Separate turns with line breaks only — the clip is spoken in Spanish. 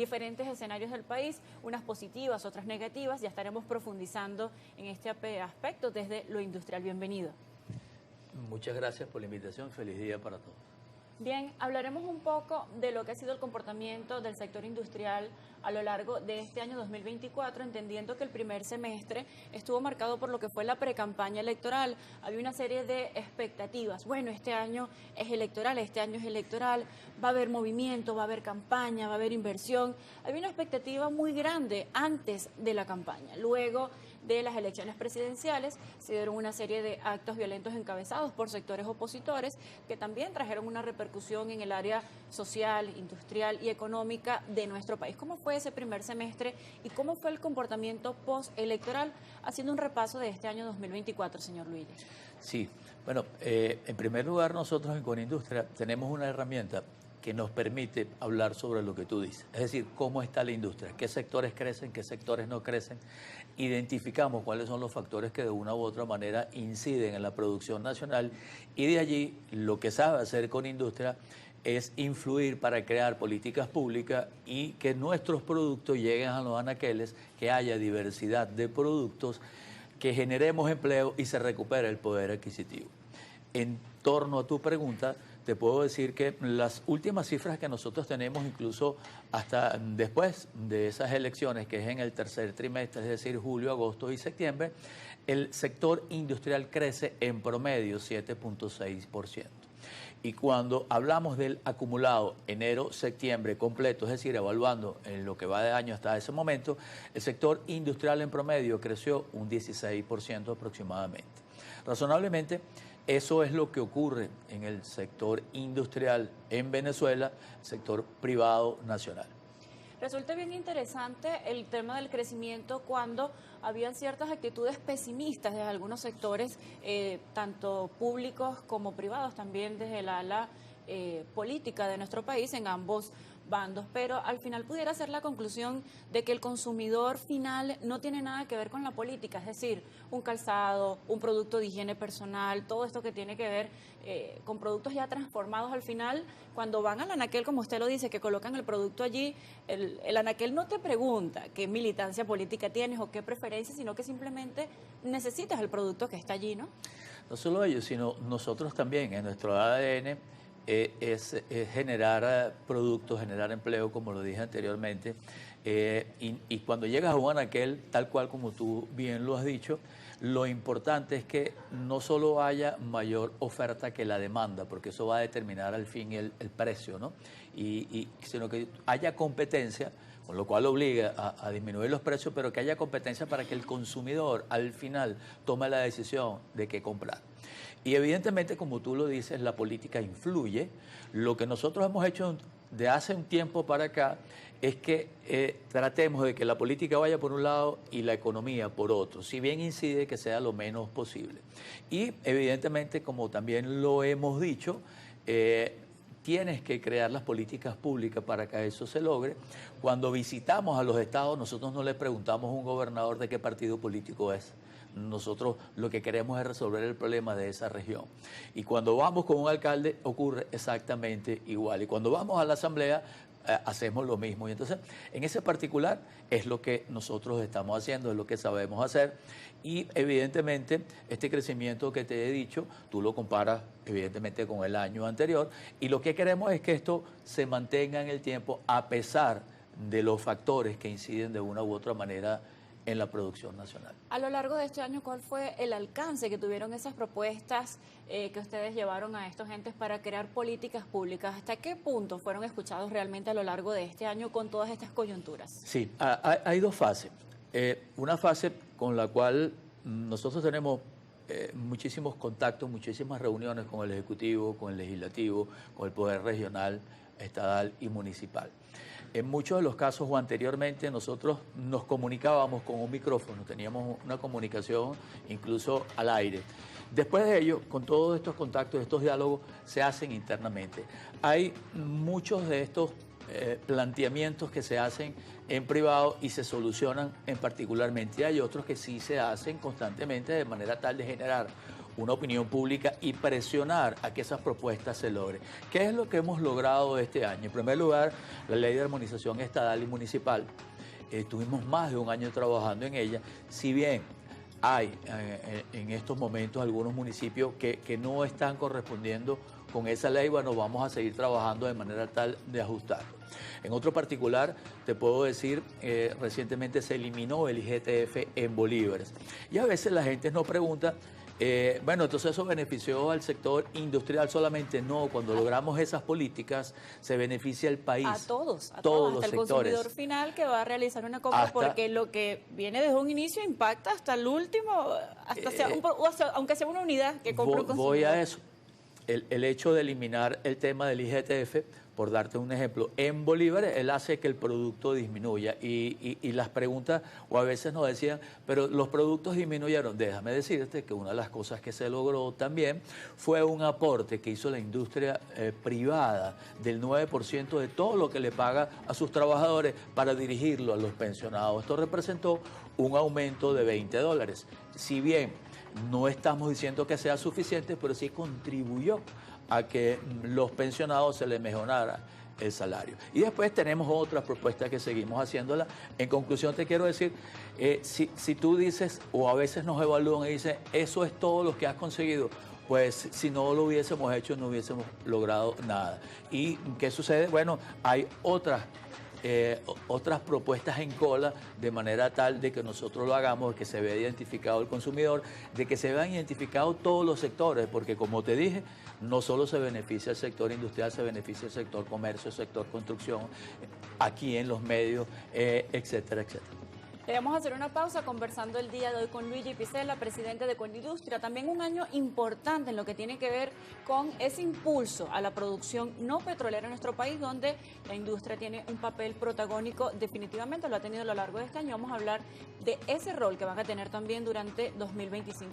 diferentes escenarios del país, unas positivas, otras negativas. Ya estaremos profundizando en este aspecto desde lo industrial. Bienvenido.
Muchas gracias por la invitación. Feliz día para todos.
Bien, hablaremos un poco de lo que ha sido el comportamiento del sector industrial a lo largo de este año 2024, entendiendo que el primer semestre estuvo marcado por lo que fue la precampaña electoral. Había una serie de expectativas. Bueno, este año es electoral, va a haber movimiento, va a haber campaña, va a haber inversión. Había una expectativa muy grande antes de la campaña. Luego de las elecciones presidenciales se dieron una serie de actos violentos encabezados por sectores opositores que también trajeron una repercusión en el área social, industrial y económica de nuestro país. ¿Cómo fue ese primer semestre y cómo fue el comportamiento postelectoral? Haciendo un repaso de este año 2024, señor Luis.
Sí, bueno, en primer lugar nosotros en Conindustria tenemos una herramienta que nos permite hablar sobre lo que tú dices, es decir, cómo está la industria, qué sectores crecen, qué sectores no crecen, identificamos cuáles son los factores que de una u otra manera inciden en la producción nacional y de allí lo que sabe hacer Conindustria es influir para crear políticas públicas y que nuestros productos lleguen a los anaqueles, que haya diversidad de productos, que generemos empleo y se recupere el poder adquisitivo. En torno a tu pregunta, te puedo decir que las últimas cifras que nosotros tenemos, incluso hasta después de esas elecciones, que es en el tercer trimestre, es decir, julio, agosto y septiembre, el sector industrial crece en promedio 7.6%. Y cuando hablamos del acumulado enero-septiembre completo, es decir, evaluando en lo que va de año hasta ese momento, el sector industrial en promedio creció un 16% aproximadamente. Razonablemente, eso es lo que ocurre en el sector industrial en Venezuela, sector privado nacional.
Resulta bien interesante el tema del crecimiento cuando habían ciertas actitudes pesimistas de algunos sectores, tanto públicos como privados, también desde el ala política de nuestro país en ambos bandos, pero al final pudiera ser la conclusión de que el consumidor final no tiene nada que ver con la política, es decir, un calzado, un producto de higiene personal, todo esto que tiene que ver con productos ya transformados al final, cuando van al anaquel, como usted lo dice, que colocan el producto allí, el anaquel no te pregunta qué militancia política tienes o qué preferencia, sino que simplemente necesitas el producto que está allí, ¿no?
No solo ellos, sino nosotros también, en nuestro ADN, es generar productos, generar empleo, como lo dije anteriormente, y cuando llegas a un anaquel, tal cual como tú bien lo has dicho, lo importante es que no solo haya mayor oferta que la demanda, porque eso va a determinar al fin el precio, ¿no? Sino que haya competencia, con lo cual obliga a disminuir los precios, pero que haya competencia para que el consumidor al final tome la decisión de qué comprar. Y evidentemente, como tú lo dices, la política influye. Lo que nosotros hemos hecho de hace un tiempo para acá es que tratemos de que la política vaya por un lado y la economía por otro, si bien incide que sea lo menos posible. Y evidentemente, como también lo hemos dicho, tienes que crear las políticas públicas para que eso se logre. Cuando visitamos a los estados, nosotros no le preguntamos a un gobernador de qué partido político es. Nosotros lo que queremos es resolver el problema de esa región. Y cuando vamos con un alcalde ocurre exactamente igual. Y cuando vamos a la asamblea hacemos lo mismo. Y entonces, en ese particular es lo que nosotros estamos haciendo, es lo que sabemos hacer. Y evidentemente, este crecimiento que te he dicho, tú lo comparas evidentemente con el año anterior. Y lo que queremos es que esto se mantenga en el tiempo a pesar de los factores que inciden de una u otra manera en la producción nacional.
A lo largo de este año, ¿cuál fue el alcance que tuvieron esas propuestas que ustedes llevaron a estos entes para crear políticas públicas? ¿Hasta qué punto fueron escuchados realmente a lo largo de este año con todas estas coyunturas?
Sí, hay dos fases. Una fase con la cual nosotros tenemos muchísimos contactos, muchísimas reuniones con el Ejecutivo, con el Legislativo, con el Poder Regional, Estatal y Municipal. En muchos de los casos o anteriormente nosotros nos comunicábamos con un micrófono, teníamos una comunicación incluso al aire. Después de ello, con todos estos contactos, estos diálogos se hacen internamente. Hay muchos de estos planteamientos que se hacen en privado y se solucionan en particularmente. Hay otros que sí se hacen constantemente de manera tal de generar una opinión pública y presionar a que esas propuestas se logren. ¿Qué es lo que hemos logrado este año? En primer lugar, la ley de armonización estatal y municipal. Tuvimos más de un año trabajando en ella, si bien hay en estos momentos algunos municipios que no están correspondiendo con esa ley, bueno, vamos a seguir trabajando de manera tal de ajustarlo. En otro particular, te puedo decir, recientemente se eliminó el IGTF en bolívares. Y a veces la gente nos pregunta, bueno, entonces eso benefició al sector industrial solamente. No, cuando logramos esas políticas se beneficia al país.
A todos
los
hasta el
sectores.
Consumidor final que va a realizar una compra, porque lo que viene desde un inicio impacta hasta el último, aunque sea una unidad que compre un consumidor.
Voy a eso. El hecho de eliminar el tema del IGTF, por darte un ejemplo, en bolívares, él hace que el producto disminuya. Y las preguntas, o a veces nos decían, pero los productos disminuyeron. Déjame decirte que una de las cosas que se logró también fue un aporte que hizo la industria privada del 9% de todo lo que le paga a sus trabajadores para dirigirlo a los pensionados. Esto representó un aumento de $20. Si bien no estamos diciendo que sea suficiente, pero sí contribuyó a que los pensionados se les mejorara el salario. Y después tenemos otras propuestas que seguimos haciéndolas. En conclusión te quiero decir, si tú dices, o a veces nos evalúan y dicen, eso es todo lo que has conseguido, pues si no lo hubiésemos hecho, no hubiésemos logrado nada. ¿Y qué sucede? Bueno, hay otras propuestas en cola, de manera tal de que nosotros lo hagamos, de que se vea identificado el consumidor, de que se vean identificados todos los sectores, porque como te dije, no solo se beneficia el sector industrial, se beneficia el sector comercio, el sector construcción, aquí en los medios, etcétera, etcétera.
Le vamos a hacer una pausa conversando el día de hoy con Luigi Picella, presidente de Colindustria. También un año importante en lo que tiene que ver con ese impulso a la producción no petrolera en nuestro país, donde la industria tiene un papel protagónico, definitivamente lo ha tenido a lo largo de este año. Vamos a hablar de ese rol que van a tener también durante 2025.